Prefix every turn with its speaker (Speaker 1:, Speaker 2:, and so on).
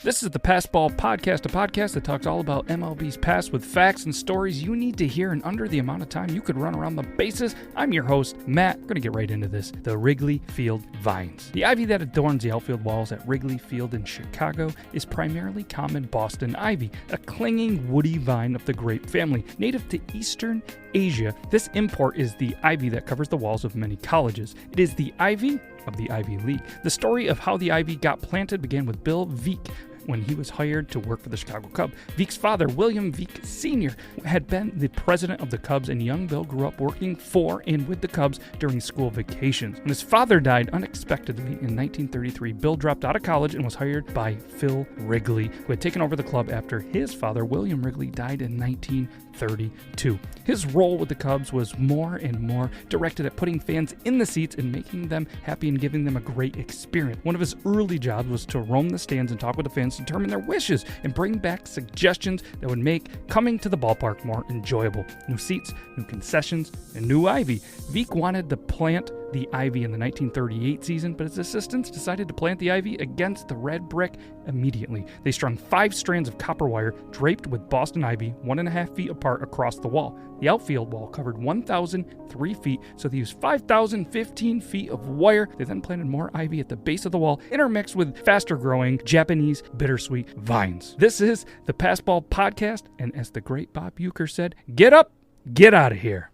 Speaker 1: This is the Pastball Podcast, a podcast that talks all about MLB's past with facts and stories you need to hear in under the amount of time you could run around the bases. I'm your host, Matt. We're going to get right into this. The Wrigley Field vines. The ivy that adorns the outfield walls at Wrigley Field in Chicago is primarily common Boston ivy, a clinging woody vine of the grape family. Native to Eastern Asia, this import is the ivy that covers the walls of many colleges. It is the ivy of the Ivy League. The story of how the ivy got planted began with Bill Veeck, when he was hired to work for the Chicago Cubs. Veeck's father, William Veeck Sr., had been the president of the Cubs, and young Bill grew up working for and with the Cubs during school vacations. When his father died unexpectedly in 1933, Bill dropped out of college and was hired by Phil Wrigley, who had taken over the club after his father, William Wrigley, died in 1932. His role with the Cubs was more and more directed at putting fans in the seats and making them happy and giving them a great experience. One of his early jobs was to roam the stands and talk with the fans, determine their wishes, and bring back suggestions that would make coming to the ballpark more enjoyable. New seats, new concessions, and new ivy. Veeck wanted to plant the ivy in the 1938 season, but his assistants decided to plant the ivy against the red brick immediately. They strung 5 strands of copper wire draped with Boston ivy 1.5 feet apart across the wall. The outfield wall covered 1,003 feet, so they used 5,015 feet of wire. They then planted more ivy at the base of the wall, intermixed with faster-growing Japanese bittersweet vines. This is the Pastball Podcast, and as the Great Bob Uecker said, get up, get out of here.